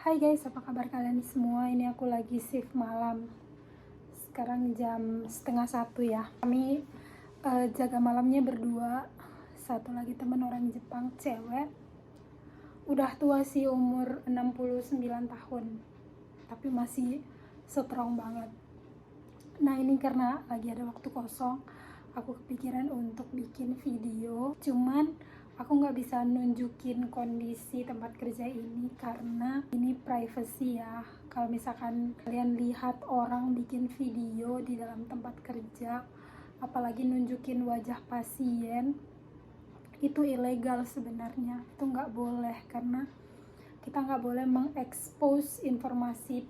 Hai guys, apa kabar kalian semua? Ini aku lagi shift malam. Sekarang jam 12:30 ya. Kami jaga malamnya berdua. Satu lagi teman orang Jepang, cewek. Udah tua sih, umur 69 tahun. Tapi masih strong banget. Nah ini karena lagi ada waktu kosong, aku kepikiran untuk bikin video. Cuman aku nggak bisa nunjukin kondisi tempat kerja ini karena ini privacy ya. Kalau misalkan kalian lihat orang bikin video di dalam tempat kerja, apalagi nunjukin wajah pasien, itu ilegal sebenarnya. Itu nggak boleh karena kita nggak boleh mengekspos informasi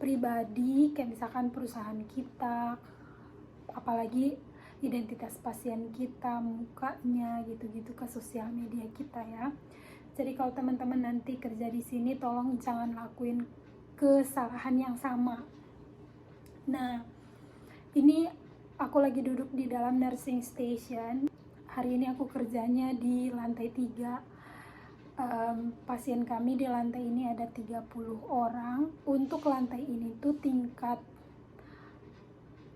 pribadi kayak misalkan perusahaan kita, apalagi identitas pasien kita, mukanya gitu-gitu ke sosial media kita ya. Jadi kalau teman-teman nanti kerja di sini, tolong jangan lakuin kesalahan yang sama. Nah, ini aku lagi duduk di dalam nursing station. Hari ini aku kerjanya di lantai 3. Pasien kami di lantai ini ada 30 orang. Untuk lantai ini tuh tingkat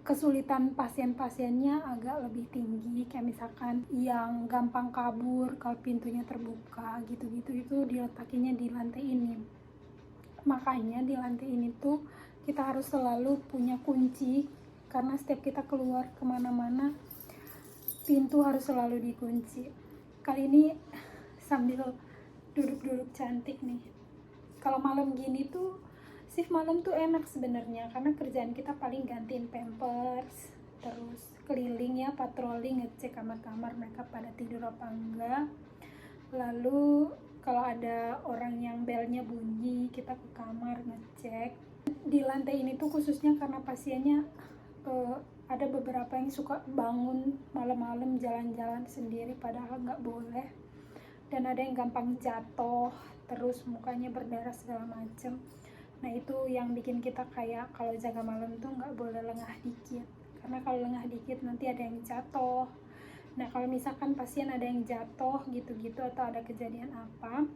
kesulitan pasien-pasiennya agak lebih tinggi, kayak misalkan yang gampang kabur kalau pintunya terbuka gitu-gitu, itu diletakinya di lantai ini. Makanya di lantai ini tuh kita harus selalu punya kunci, karena setiap kita keluar kemana-mana pintu harus selalu dikunci. Kali ini sambil duduk-duduk cantik nih. Kalau malam gini tuh, shift malam tuh enak sebenarnya karena kerjaan kita paling gantiin pampers, terus keliling ya, patroli, ngecek kamar-kamar mereka pada tidur apa enggak. Lalu kalau ada orang yang belnya bunyi, kita ke kamar ngecek. Di lantai ini tuh khususnya karena pasiennya ada beberapa yang suka bangun malam-malam jalan-jalan sendiri padahal nggak boleh, dan ada yang gampang jatuh, terus mukanya berdarah segala macem. Nah itu yang bikin kita kayak kalau jaga malam tuh nggak boleh lengah dikit, karena kalau lengah dikit nanti ada yang jatuh. Nah kalau misalkan pasien ada yang jatuh gitu-gitu atau ada kejadian apa,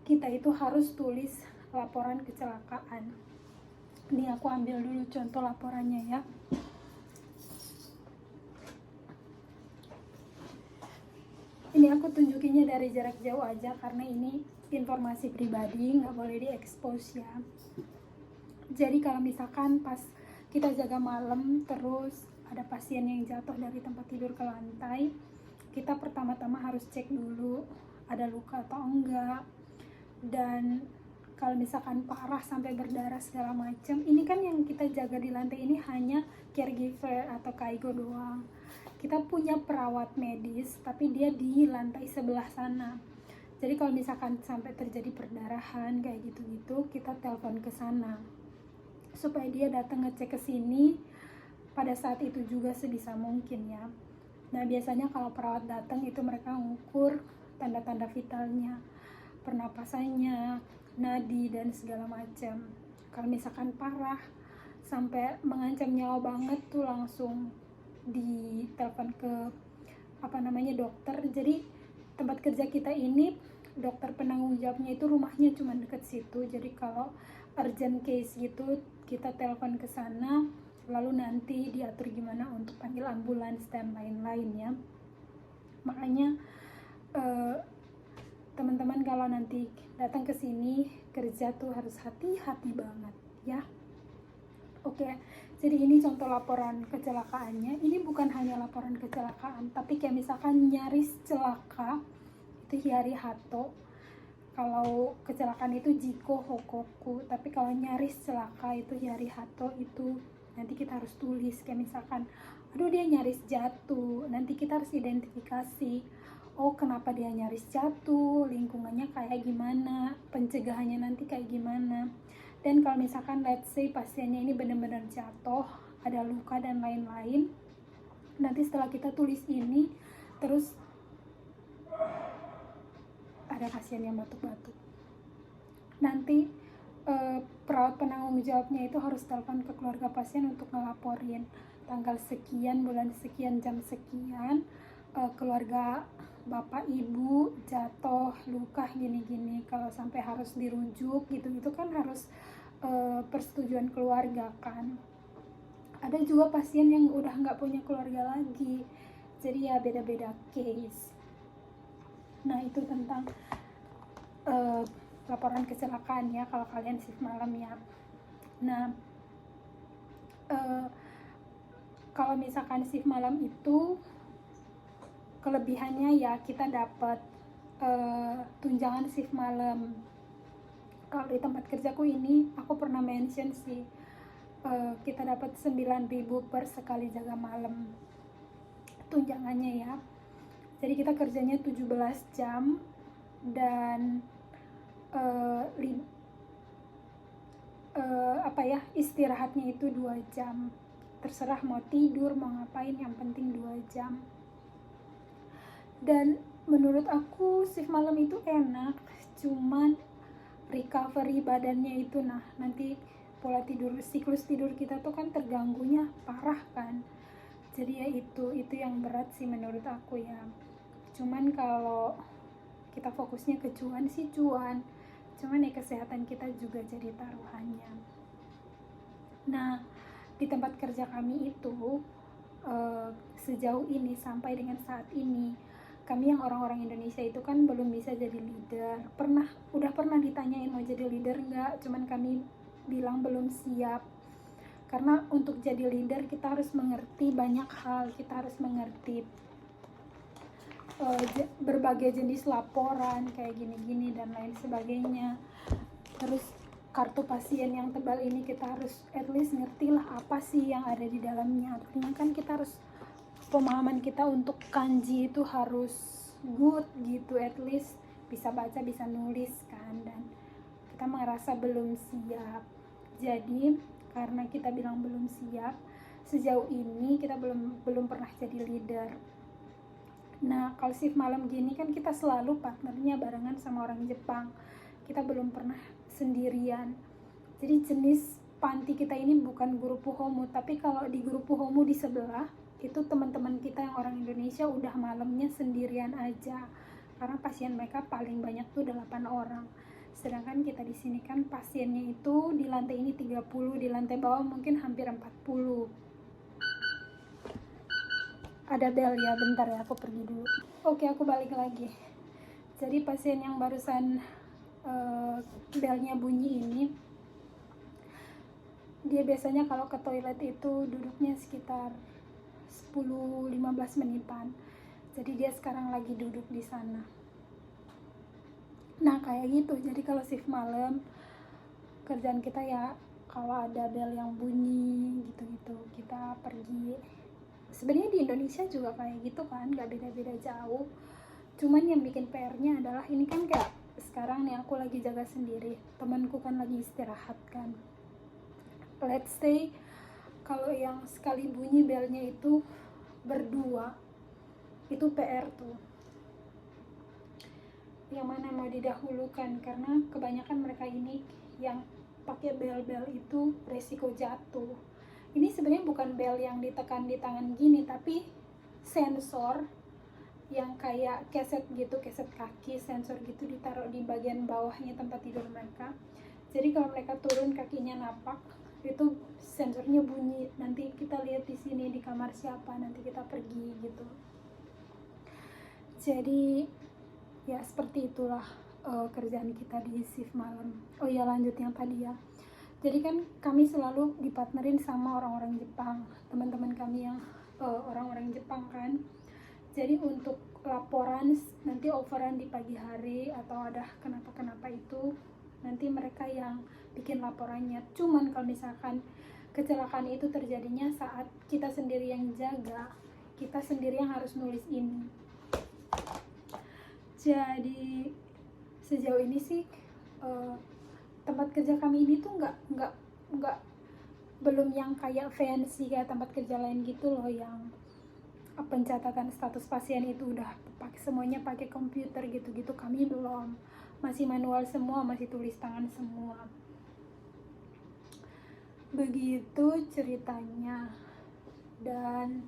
kita itu harus tulis laporan kecelakaan. Ini aku ambil dulu contoh laporannya ya. Ini aku tunjukinnya dari jarak jauh aja karena ini informasi pribadi, nggak boleh diekspos ya. Jadi kalau misalkan pas kita jaga malam terus ada pasien yang jatuh dari tempat tidur ke lantai, kita pertama-tama harus cek dulu ada luka atau enggak. Dan kalau misalkan parah sampai berdarah segala macam, ini kan yang kita jaga di lantai ini hanya caregiver atau kaigo doang. Kita punya perawat medis tapi dia di lantai sebelah sana. Jadi kalau misalkan sampai terjadi perdarahan kayak gitu-gitu, kita telepon ke sana supaya dia datang ngecek ke sini pada saat itu juga sebisa mungkin ya. Nah biasanya kalau perawat datang itu mereka ngukur tanda-tanda vitalnya, pernapasannya, nadi dan segala macam. Kalau misalkan parah sampai mengancam nyawa banget tuh langsung ditelepon ke dokter. Jadi tempat kerja kita ini dokter penanggung jawabnya itu rumahnya cuma deket situ. Jadi kalau urgent case gitu kita telepon ke sana, lalu nanti diatur gimana untuk panggil ambulans dan lain-lain ya. Makanya teman-teman kalau nanti datang ke sini kerja tuh harus hati-hati banget ya. Oke, jadi ini contoh laporan kecelakaannya. Ini bukan hanya laporan kecelakaan, tapi kayak misalkan nyaris celaka, itu Hiari Hato. Kalau kecelakaan itu Jiko Hokoku, tapi kalau nyaris celaka itu Hiari Hato, itu nanti kita harus tulis kayak misalkan, aduh dia nyaris jatuh. Nanti kita harus identifikasi, oh kenapa dia nyaris jatuh, lingkungannya kayak gimana, pencegahannya nanti kayak gimana. Dan kalau misalkan let's say pasiennya ini benar-benar jatuh, ada luka dan lain-lain, nanti setelah kita tulis ini, terus ada pasien yang batuk-batuk, nanti perawat penanggung jawabnya itu harus telepon ke keluarga pasien untuk ngelaporin tanggal sekian, bulan sekian, jam sekian, keluarga bapak ibu jatuh luka gini-gini, kalau sampai harus dirujuk gitu-gitu kan harus persetujuan keluarga kan. Ada juga pasien yang udah nggak punya keluarga lagi, jadi ya beda-beda case. Nah itu tentang laporan kecelakaan ya kalau kalian shift malam ya. Nah kalau misalkan shift malam itu kelebihannya ya kita dapat tunjangan shift malam. Kalau di tempat kerjaku ini aku pernah mention sih, kita dapat 9.000 per sekali jaga malam tunjangannya ya. Jadi kita kerjanya 17 jam dan istirahatnya itu 2 jam. Terserah mau tidur, mau ngapain, yang penting 2 jam. Dan menurut aku shift malam itu enak, cuman recovery badannya itu nanti pola tidur, siklus tidur kita tuh kan terganggunya parah kan. Jadi ya itu yang berat sih menurut aku ya. Cuman kalau kita fokusnya ke cuan sih cuan, cuman ya kesehatan kita juga jadi taruhannya. Nah di tempat kerja kami itu sejauh ini sampai dengan saat ini, kami yang orang-orang Indonesia itu kan belum bisa jadi leader. Udah pernah ditanyain mau jadi leader nggak, cuman kami bilang belum siap. Karena untuk jadi leader kita harus mengerti banyak hal, kita harus mengerti berbagai jenis laporan kayak gini-gini dan lain sebagainya. Terus kartu pasien yang tebal ini kita harus at least ngertilah apa sih yang ada di dalamnya. Artinya kan kita harus, pemahaman kita untuk kanji itu harus good gitu, at least bisa baca, bisa nulis kan. Dan kita merasa belum siap. Jadi karena kita bilang belum siap, sejauh ini kita belum pernah jadi leader. Nah kalau shift malam gini kan kita selalu partnernya barengan sama orang Jepang, kita belum pernah sendirian. Jadi jenis panti kita ini bukan guru puhomu, tapi kalau di guru puhomu di sebelah itu teman-teman kita yang orang Indonesia udah malamnya sendirian aja, karena pasien mereka paling banyak tuh 8 orang. Sedangkan kita di sini kan pasiennya itu di lantai ini 30, di lantai bawah mungkin hampir 40. Ada bel ya, bentar ya aku pergi dulu. Oke, aku balik lagi. Jadi pasien yang barusan belnya bunyi ini, dia biasanya kalau ke toilet itu duduknya sekitar 10-15 menitan. Jadi dia sekarang lagi duduk di sana. Nah kayak gitu. Jadi kalau shift malam kerjaan kita ya kalau ada bel yang bunyi gitu-gitu kita pergi. Sebenarnya di Indonesia juga kayak gitu kan, nggak beda-beda jauh. Cuman yang bikin PR-nya adalah ini kan kayak sekarang nih aku lagi jaga sendiri, temanku kan lagi istirahat kan. Let's say kalau yang sekali bunyi belnya itu berdua, itu PR tuh. Yang mana mau didahulukan, karena kebanyakan mereka ini yang pakai bel-bel itu resiko jatuh. Ini sebenarnya bukan bel yang ditekan di tangan gini, tapi sensor yang kayak keset gitu, keset kaki, sensor gitu ditaruh di bagian bawahnya tempat tidur mereka. Jadi kalau mereka turun kakinya napak, itu sensornya bunyi. Nanti kita lihat di sini di kamar siapa, nanti kita pergi gitu. Jadi ya seperti itulah kerjaan kita di shift malam. Oh ya lanjut yang tadi ya. Jadi kan kami selalu dipartnerin sama orang-orang Jepang, teman-teman kami yang orang-orang Jepang kan. Jadi untuk laporan nanti overrun di pagi hari atau ada kenapa-kenapa itu nanti mereka yang bikin laporannya. Cuman kalau misalkan kecelakaan itu terjadinya saat kita sendiri yang jaga, kita sendiri yang harus nulis ini. Jadi sejauh ini sih tempat kerja kami ini tuh nggak belum yang kayak fancy kayak tempat kerja lain gitu loh, yang pencatatan status pasien itu udah semuanya pakai komputer gitu-gitu. Kami belum, masih manual semua, masih tulis tangan semua. Begitu ceritanya. Dan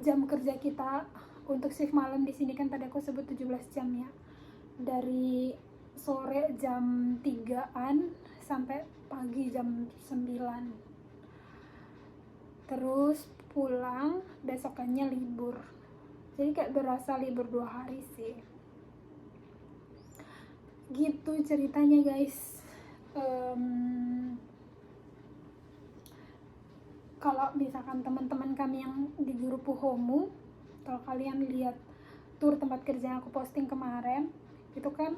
jam kerja kita Untuk shift malam di sini kan tadi aku sebut 17 jam ya, dari sore jam 3-an sampai pagi jam 9, terus pulang besokannya libur, jadi kayak berasa libur 2 hari sih. Gitu ceritanya guys. Kalau misalkan teman-teman kami yang di Guru Puhomu, kalau kalian lihat tur tempat kerja yang aku posting kemarin, itu kan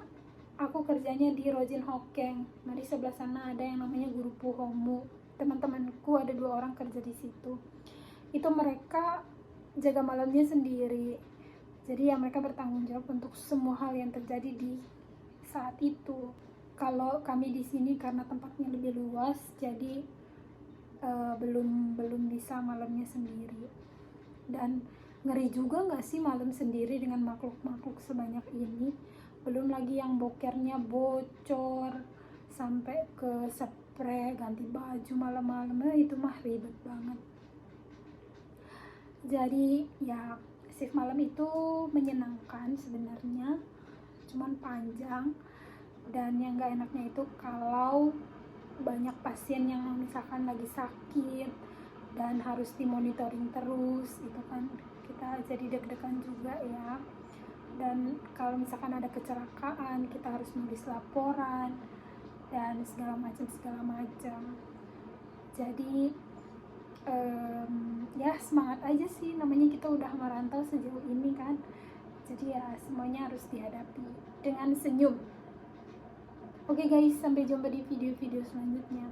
aku kerjanya di Rojin Hokeng. Nah di sebelah sana ada yang namanya Guru Puhomu. Teman-temanku ada 2 orang kerja di situ. Itu mereka jaga malamnya sendiri. Jadi ya mereka bertanggung jawab untuk semua hal yang terjadi di saat itu. Kalau kami di sini karena tempatnya lebih luas, jadi belum bisa malamnya sendiri. Dan ngeri juga nggak sih malam sendiri dengan makhluk-makhluk sebanyak ini, belum lagi yang bokernya bocor sampai ke spray ganti baju malam-malam, itu mah ribet banget. Jadi ya shift malam itu menyenangkan sebenarnya, cuman panjang, dan yang nggak enaknya itu kalau banyak pasien yang misalkan lagi sakit dan harus dimonitoring terus, itu kan kita jadi deg-degan juga ya. Dan kalau misalkan ada kecelakaan, kita harus nulis laporan dan segala macam. Jadi ya semangat aja sih, namanya kita udah merantau sejauh ini kan, jadi ya semuanya harus dihadapi dengan senyum. Oke guys, sampai jumpa di video-video selanjutnya.